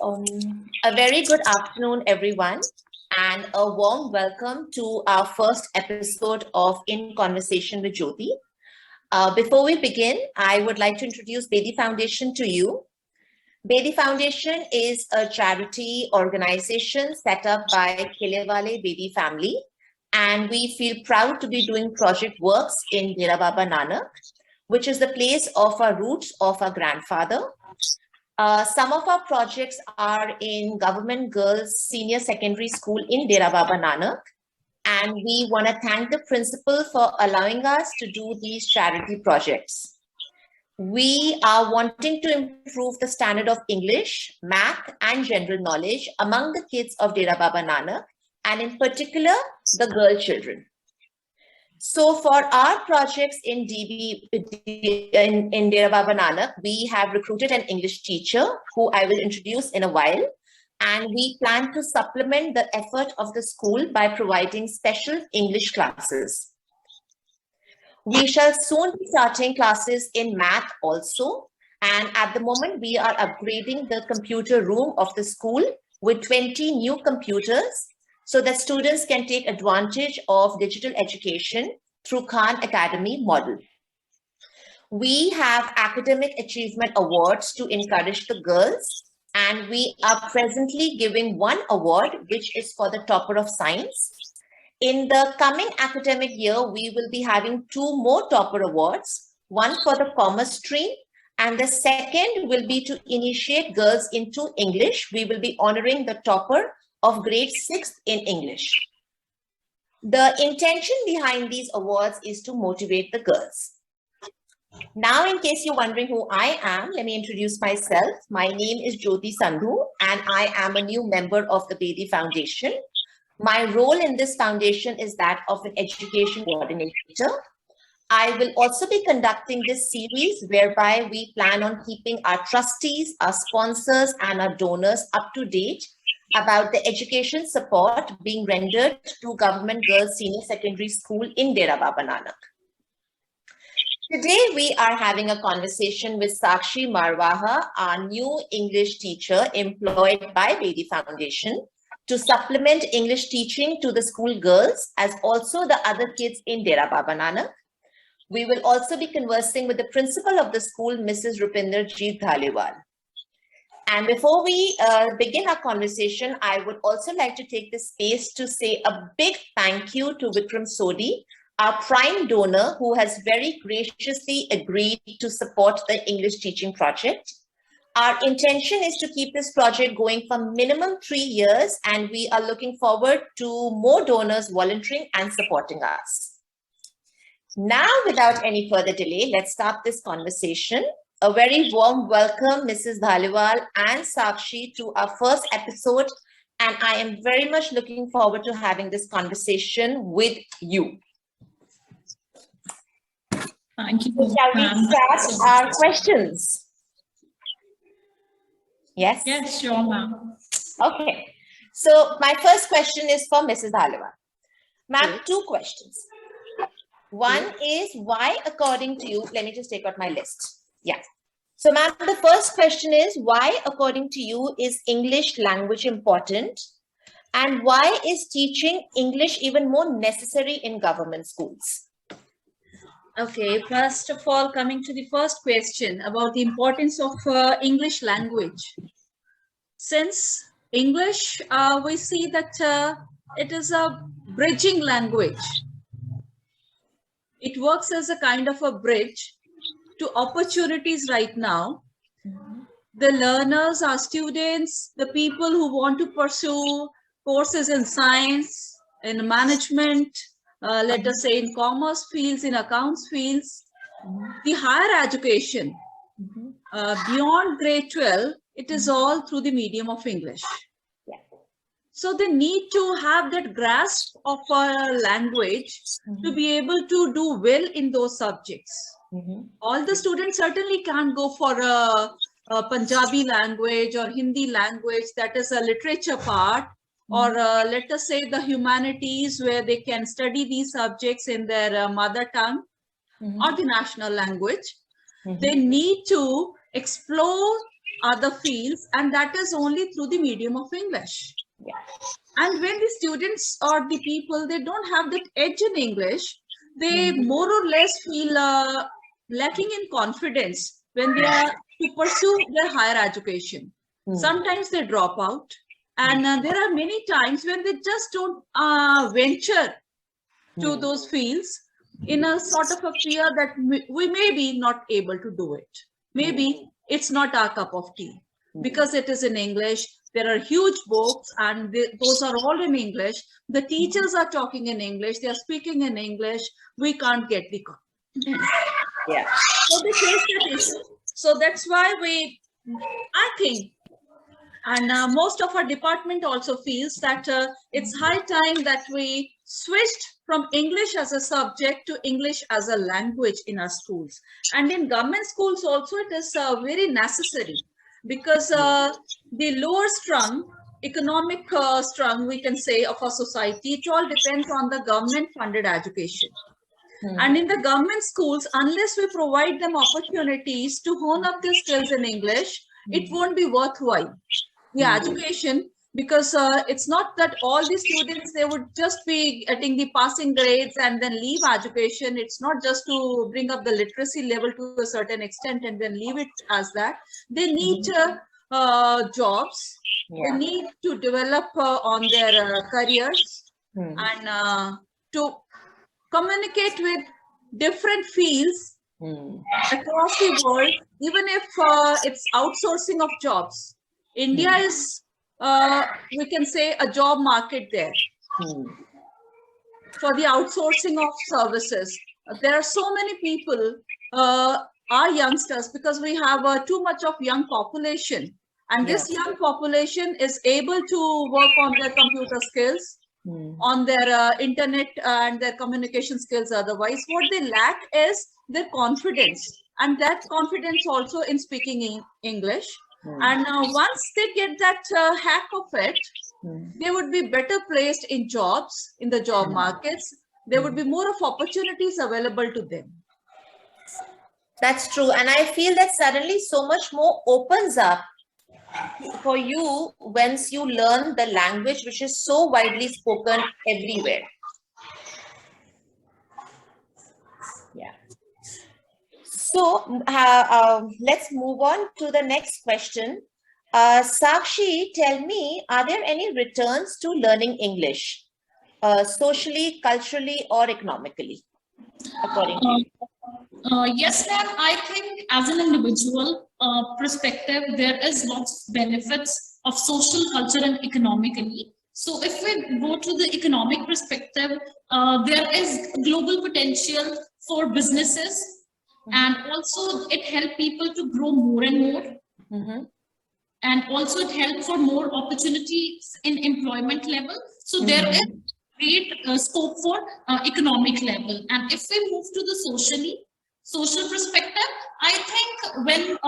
A very good afternoon, everyone, and a warm welcome to our first episode of In Conversation with Jyoti. Before we begin, I would like to introduce Bedi Foundation to you. Bedi Foundation is a charity organization set up by Kelewale Bedi family, and we feel proud to be doing project works in Dera Baba Nanak, which is the place of our roots of our grandfather. Some of our projects are in Government Girls Senior Secondary School in Dera Baba Nanak. And we want to thank the principal for allowing us to do these charity projects. We are wanting to improve the standard of English, math, and general knowledge among the kids of Dera Baba Nanak, and in particular, the girl children. So for our projects in Dera Baba Nanak, we have recruited an English teacher who I will introduce in a while. And we plan to supplement the effort of the school by providing special English classes. We shall soon be starting classes in math also. And at the moment, we are upgrading the computer room of the school with 20 new computers so that students can take advantage of digital education through Khan Academy model. We have academic achievement awards to encourage the girls, and we are presently giving one award, which is for the topper of science. In the coming academic year, we will be having 2 more topper awards, one for the commerce stream, and the second will be to initiate girls into English. We will be honoring the topper of grade 6 in English. The intention behind these awards is to motivate the girls. Now, in case you're wondering who I am, let me introduce myself. My name is Jyoti Sandhu, and I am a new member of the Bedi Foundation. My role in this foundation is that of an education coordinator. I will also be conducting this series whereby we plan on keeping our trustees, our sponsors, and our donors up to date about the education support being rendered to Government Girls Senior Secondary School in Dera Baba Nanak. Today, we are having a conversation with Sakshi Marwaha, our new English teacher employed by Bedi Foundation to supplement English teaching to the school girls as also the other kids in Dera Baba Nanak. We will also be conversing with the principal of the school, Mrs. Rupinder Jeet Dhaliwal. And before we begin our conversation, I would also like to take this space to say a big thank you to Vikram Sodi, our prime donor, who has very graciously agreed to support the English teaching project. Our intention is to keep this project going for minimum 3 years, and we are looking forward to more donors volunteering and supporting us. Now, without any further delay, let's start this conversation. A very warm welcome, Mrs. Dhaliwal and Sakshi, to our first episode, and I am very much looking forward to having this conversation with you. Thank you. So shall we start our questions? Yes? Yes, sure, ma'am. Okay. So my first question is for Mrs. Dhaliwal. Ma'am, 2 questions. One is why, according to you, let me just take out my list. Yeah. So ma'am, the first question is why, according to you, is English language important? And why is teaching English even more necessary in government schools? Okay, first of all, coming to the first question about the importance of English language. Since English, we see that it is a bridging language. It works as a kind of a bridge to opportunities right now. The learners, our students, the people who want to pursue courses in science, in management, let us say in commerce fields, in accounts fields, the higher education, beyond grade 12, it is all through the medium of English. So they need to have that grasp of a language to be able to do well in those subjects. All the students certainly can't go for a Punjabi language or Hindi language, that is a literature part, or let us say the humanities where they can study these subjects in their mother tongue or the national language. They need to explore other fields, and that is only through the medium of English. Yeah. And when the students or the people, they don't have that edge in English, they more or less feel lacking in confidence when they are to pursue their higher education. Sometimes they drop out, and there are many times when they just don't venture to those fields in a sort of a fear that we may be not able to do it. Maybe it's not our cup of tea because it is in English. There are huge books and those are all in English. The teachers are talking in English. They are speaking in English. We can't get the confidence. Yeah. So they face that issue. So that's why I think, and most of our department also feels that it's high time that we switched from English as a subject to English as a language in our schools. And in government schools also, it is very necessary because the lower strung, economic strung, we can say, of our society, it all depends on the government funded education. And in the government schools, unless we provide them opportunities to hone up their skills in English, it won't be worthwhile. The education, because it's not that all the students, they would just be getting the passing grades and then leave education. It's not just to bring up the literacy level to a certain extent and then leave it as that. They need jobs. They need to develop on their careers and to communicate with different fields across the world, even if it's outsourcing of jobs. India is, we can say, a job market there for the outsourcing of services. There are so many people, our youngsters, because we have too much of young population. And this young population is able to work on their computer skills, on their internet and their communication skills. Otherwise, what they lack is their confidence, and that confidence also in speaking in English. And once they get that hack of it, they would be better placed in jobs, in the job markets. There would be more of opportunities available to them. That's true. And I feel that suddenly so much more opens up for you once you learn the language which is so widely spoken everywhere. Yeah. So let's move on to the next question. Sakshi, tell me, are there any returns to learning English, socially, culturally, or economically, according to you? Yes, ma'am. I think as an individual perspective, there is lots of benefits of social, culture, and economically. So if we go to the economic perspective, there is global potential for businesses, and also it helps people to grow more and more. And also it helps for more opportunities in employment level. So there is great scope for economic level. And if we move to the social perspective, I think when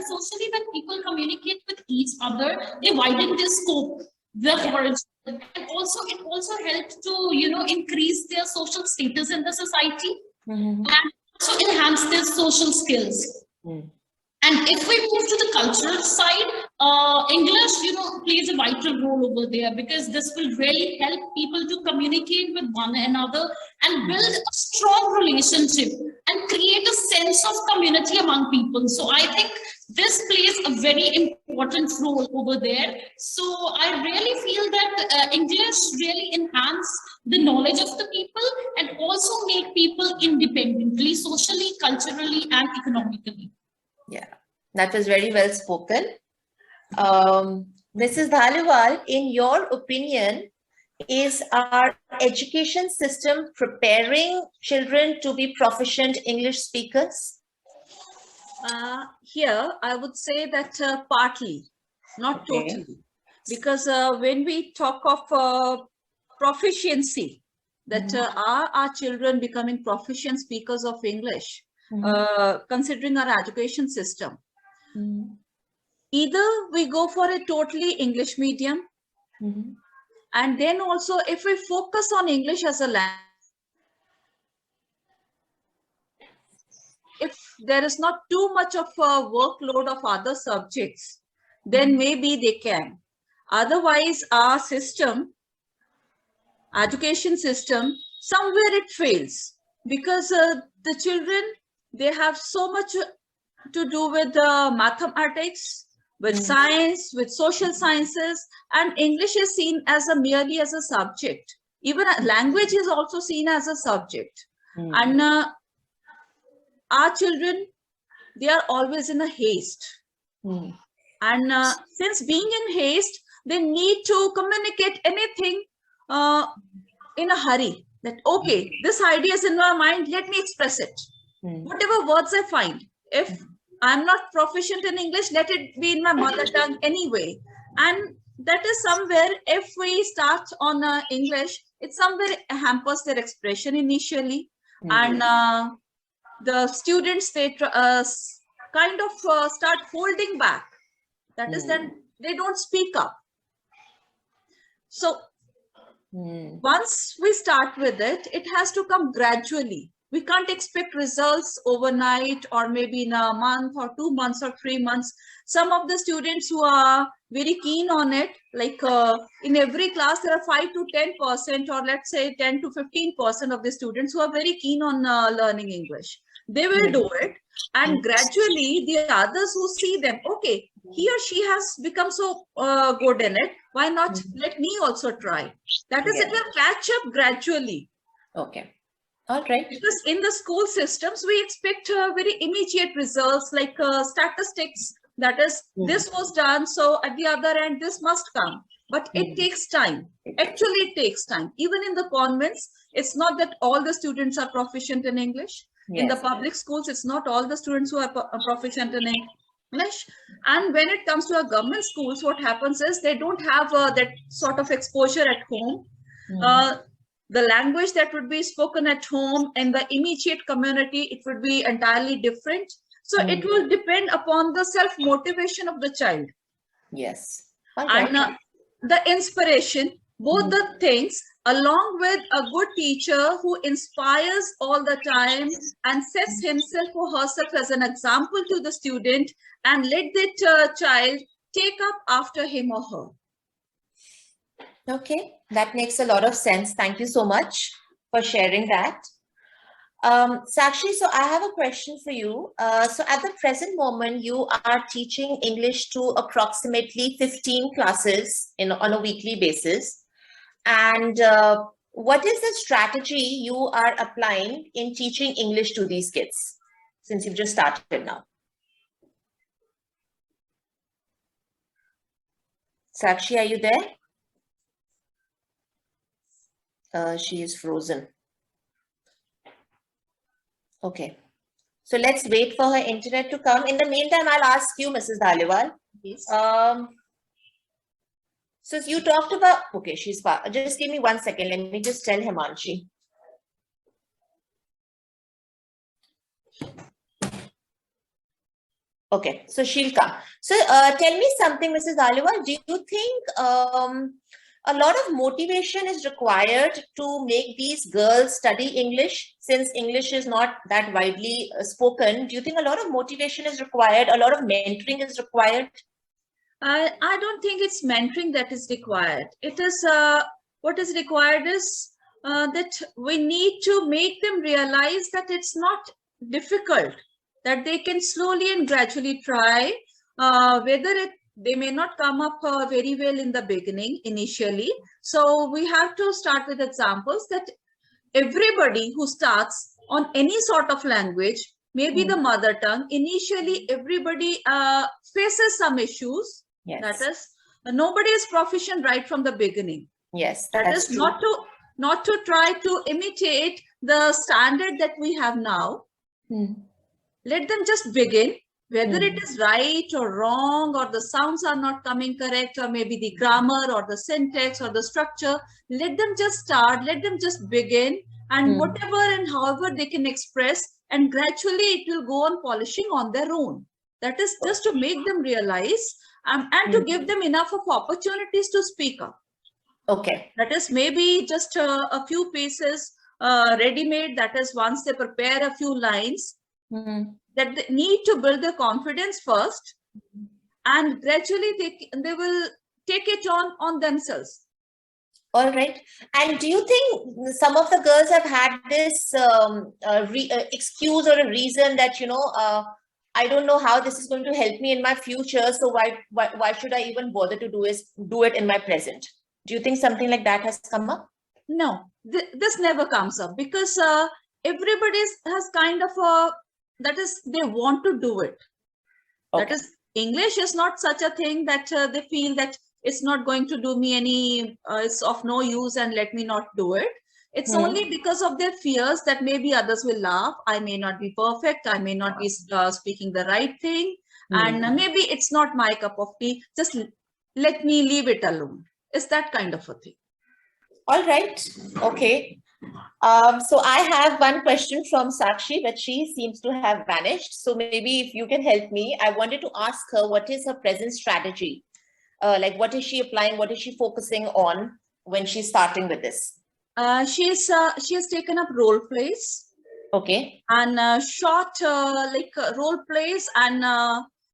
socially, when people communicate with each other, they widen their scope, their horizon, and also it also helps to increase their social status in the society, and also enhance their social skills. And if we move to the cultural side, English, plays a vital role over there, because this will really help people to communicate with one another and build a strong relationship and create a sense of community among people. So I think this plays a very important role over there. So I really feel that English really enhance the knowledge of the people and also make people independently, socially, culturally, and economically. Yeah, that was very well spoken. Mrs. Dhaliwal, in your opinion, is our education system preparing children to be proficient English speakers? Here, I would say that partly, not totally. Because when we talk of proficiency, that are our children becoming proficient speakers of English, considering our education system, either we go for a totally English medium, and then also if we focus on English as a language, if there is not too much of a workload of other subjects, then maybe they can. Otherwise, our system, education system, somewhere it fails, because the children, they have so much to do with mathematics, with science, with social sciences, and English is seen as a merely as a subject. Even language is also seen as a subject. And our children, they are always in a haste. And since being in haste, they need to communicate anything in a hurry. That, okay, this idea is in my mind, let me express it. Whatever words I find. If I'm not proficient in English, let it be in my mother tongue anyway. And that is somewhere, if we start on English, it somewhere hampers their expression initially. And the students, they kind of start holding back. That is, then they don't speak up. So once we start with it, it has to come gradually. We can't expect results overnight, or maybe in a month or 2 months or 3 months. Some of the students who are very keen on it, like in every class, there are 5 to 10%, or let's say 10 to 15% of the students who are very keen on learning English. They will do it. And gradually, the others who see them, okay, he or she has become so good in it. Why not let me also try? That is, it will catch up gradually. Okay. All right. Because in the school systems, we expect very immediate results, like statistics. That is, this was done, so at the other end, this must come. But it takes time. Actually, it takes time. Even in the convents, it's not that all the students are proficient in English. In the public schools, it's not all the students who are proficient in English. And when it comes to our government schools, what happens is they don't have that sort of exposure at home. The language that would be spoken at home and the immediate community, it would be entirely different. So it will depend upon the self-motivation of the child. Yes. And the inspiration, both the things, along with a good teacher who inspires all the time and sets himself or herself as an example to the student, and let that child take up after him or her. Okay, that makes a lot of sense. Thank you so much for sharing that. Sakshi, so I have a question for you. So at the present moment, you are teaching English to approximately 15 classes on a weekly basis. And what is the strategy you are applying in teaching English to these kids, since you've just started now? Sakshi, are you there? She is frozen. Okay. So let's wait for her internet to come. In the meantime, I'll ask you, Mrs. Dhaliwal. Yes. So you talked about, okay, she's far. Just give me 1 second. Let me just tell Himanshi. Okay, so she'll come. So tell me something, Mrs. Dhaliwal. Do you think a lot of motivation is required to make these girls study English, since English is not that widely spoken? Do you think a lot of motivation is required? A lot of mentoring is required? I don't think it's mentoring that is required. It is what is required is that we need to make them realize that it's not difficult, that they can slowly and gradually try, whether they may not come up very well in the beginning initially. So we have to start with examples that everybody who starts on any sort of language, maybe the mother tongue, initially everybody faces some issues. Yes. That is, nobody is proficient right from the beginning. Yes, that is true. Not to try to imitate the standard that we have now. Let them just begin, whether it is right or wrong, or the sounds are not coming correct, or maybe the grammar or the syntax or the structure. Let them just start, let them just begin, and whatever and however they can express, and gradually it will go on polishing on their own. That is just to make them realize and to give them enough of opportunities to speak up. Okay. That is maybe just a few pieces ready-made. That is, once they prepare a few lines, that they need to build their confidence first, and gradually they will take it on themselves. All right. And do you think some of the girls have had this excuse or a reason that, I don't know how this is going to help me in my future, so why should I even bother to do it in my present? Do you think something like that has come up? No, this never comes up, because everybody has kind of that is, they want to do it. Okay. That is, English is not such a thing that they feel that it's not going to do me any, it's of no use and let me not do it. It's only because of their fears that maybe others will laugh. I may not be perfect. I may not be speaking the right thing. And maybe it's not my cup of tea. Just let me leave it alone. It's that kind of a thing. All right. Okay. So I have one question from Sakshi, but she seems to have vanished. So maybe if you can help me, I wanted to ask her, what is her present strategy? Like, what is she applying? What is she focusing on when she's starting with this? She has taken up role plays. Okay. And short role plays and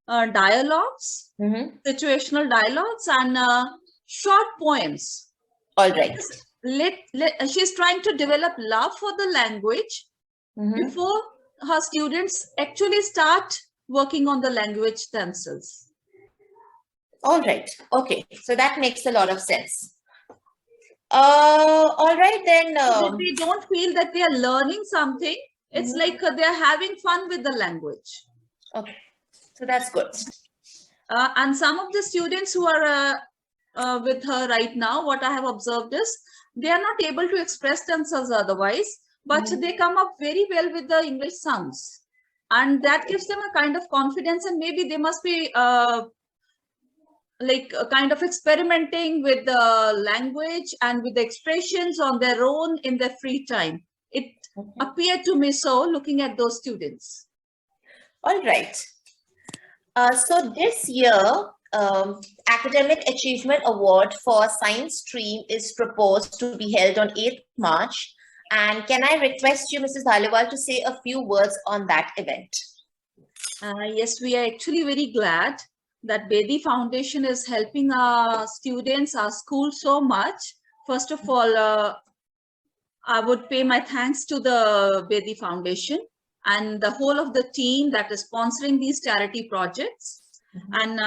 dialogues, situational dialogues, and short poems. All right. She's trying to develop love for the language before her students actually start working on the language themselves. All right. Okay. So that makes a lot of sense. All right then. They don't feel that they are learning something. It's like they're having fun with the language. Okay. So that's good. And some of the students who are with her right now, what I have observed is they are not able to express themselves otherwise, but they come up very well with the English sounds. And that gives them a kind of confidence, and maybe they must be kind of experimenting with the language and with the expressions on their own in their free time. It appeared to me so, looking at those students. All right. So this year, Academic Achievement Award for Science Stream is proposed to be held on 8th March. And can I request you, Mrs. Dhaliwal, to say a few words on that event? Yes, we are actually very glad that Bedi Foundation is helping our students, our school so much. First of all, I would pay my thanks to the Bedi Foundation and the whole of the team that is sponsoring these charity projects. And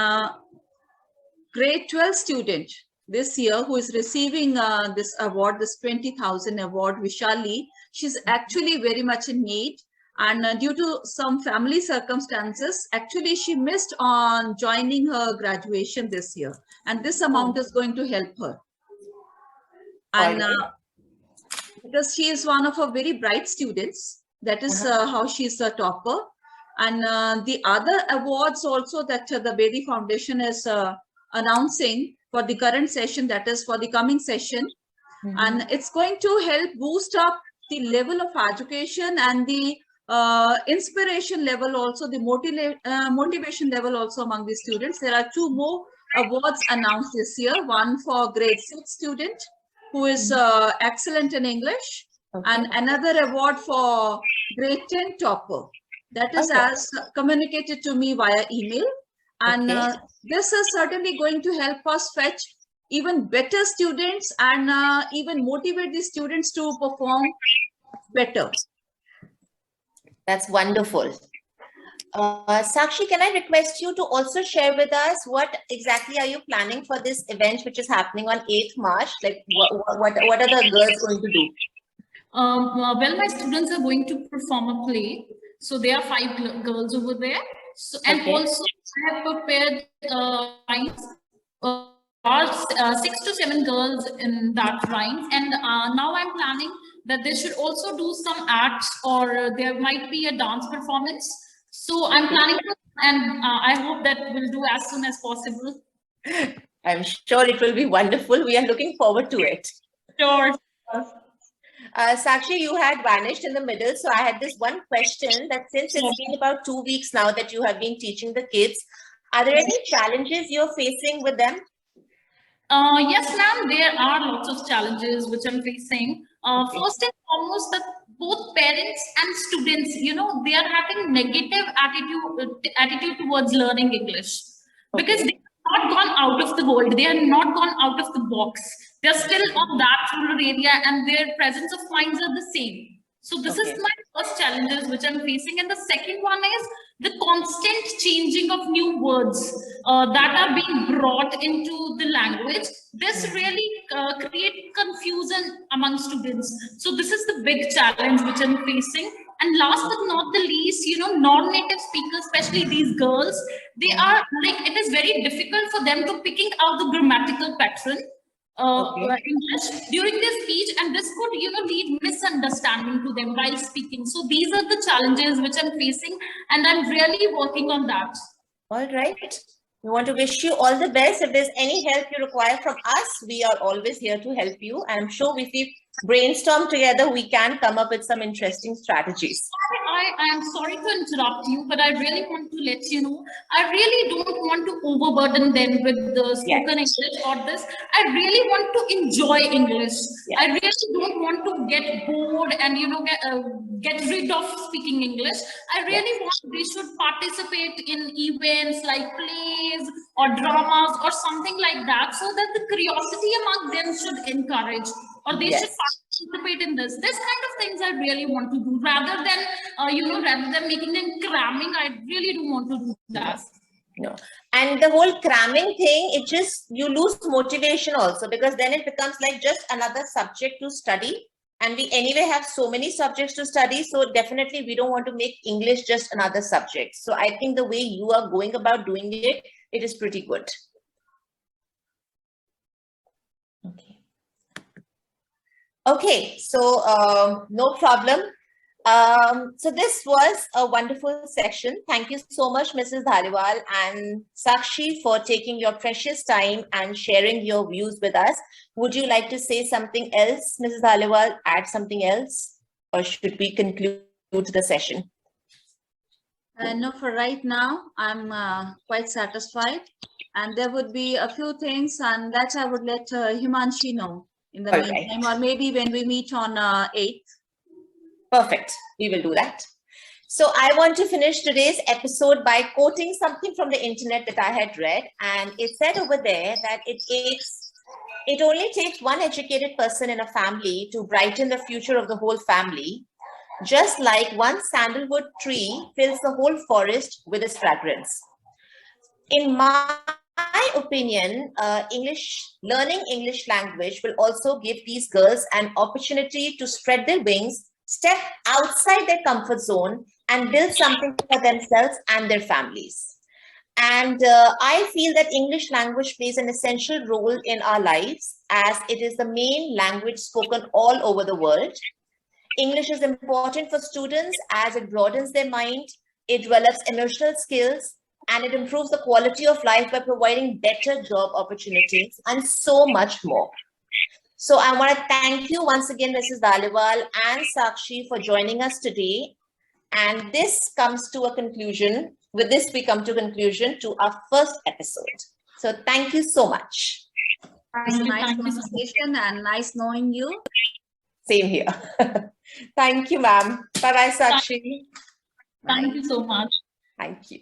grade 12 student this year who is receiving this award, this 20,000 award, Vishali, she's actually very much in need. And due to some family circumstances, actually she missed on joining her graduation this year. And this amount is going to help her. And because she is one of her very bright students, that is how she's a topper. And the other awards also that the Bedi Foundation is announcing for the current session, that is for the coming session. And it's going to help boost up the level of education and the inspiration level, also the motivation level also among the students. There are 2 more awards announced this year. One for grade 6 student who is excellent in English, and another award for grade 10 topper. That is as communicated to me via email. And this is certainly going to help us fetch even better students and even motivate the students to perform better. That's wonderful. Sakshi, can I request you to also share with us what exactly are you planning for this event, which is happening on 8th March? Like, what are the girls going to do? Well, my students are going to perform a play. So there are 5 girls over there. So, and also I have prepared rhymes, 6 to 7 girls in that rhyme. And now I'm planning that they should also do some acts, or there might be a dance performance. So I'm planning to, and I hope that we'll do as soon as possible. I'm sure it will be wonderful. We are looking forward to it. Sure. Sakshi, you had vanished in the middle. So I had this one question that since it's been about 2 weeks now that you have been teaching the kids, are there any challenges you're facing with them? Yes, ma'am, there are lots of challenges which I'm facing. First and foremost that both parents and students, they are having negative attitude towards learning English, because they have not gone out of the world. They are not gone out of the box. They're still of that rural area, and their presence of minds are the same. So this is my first challenges which I'm facing. And the second one is the constant changing of new words that are being brought into the language. This really creates confusion among students. So this is the big challenge which I'm facing. And last but not the least, non-native speakers, especially these girls, they are like, it is very difficult for them to picking out the grammatical pattern English during their speech, and this could lead misunderstanding to them while speaking. So these are the challenges which I'm facing, and I'm really working on that. All right, we want to wish you all the best. If there's any help you require from us, we are always here to help you. I'm sure if we brainstorm together, we can come up with some interesting strategies. I am sorry to interrupt you, but I really want to let you know, I really don't want to overburden them with the spoken English or this. I really want to enjoy English. I really don't want to get bored and get rid of speaking English. I really want they should participate in events like plays or dramas or something like that, so that the curiosity among them should encourage, or they should participate in this kind of things. I really want to do, rather than rather than making them cramming. I really don't want to do that. No. And the whole cramming thing, you lose motivation also, because then it becomes like just another subject to study, and we anyway have so many subjects to study. So definitely we don't want to make English just another subject. So I think the way you are going about doing it, it is pretty good. Okay, so no problem. So this was a wonderful session. Thank you so much, Mrs. Dhaliwal and Sakshi, for taking your precious time and sharing your views with us. Would you like to say something else, Mrs. Dhaliwal, add something else, or should we conclude the session? No, for right now, I'm quite satisfied. And there would be a few things, and that I would let Himanshi know in the meantime, or maybe when we meet on 8th. Perfect. We will do that. So I want to finish today's episode by quoting something from the internet that I had read. And it said over there that it only takes one educated person in a family to brighten the future of the whole family, just like one sandalwood tree fills the whole forest with its fragrance. In my opinion, learning English language will also give these girls an opportunity to spread their wings, step outside their comfort zone, and build something for themselves and their families. And I feel that English language plays an essential role in our lives, as it is the main language spoken all over the world. English is important for students as it broadens their mind, it develops emotional skills, and it improves the quality of life by providing better job opportunities and so much more. So I want to thank you once again, Mrs. Dhaliwal and Sakshi, for joining us today. And this comes to a conclusion. With this, we come to a conclusion to our first episode. So thank you so much. It's a nice conversation and nice knowing you. Same here. Thank you, ma'am. Bye-bye, Sakshi. Thank you so much. Thank you.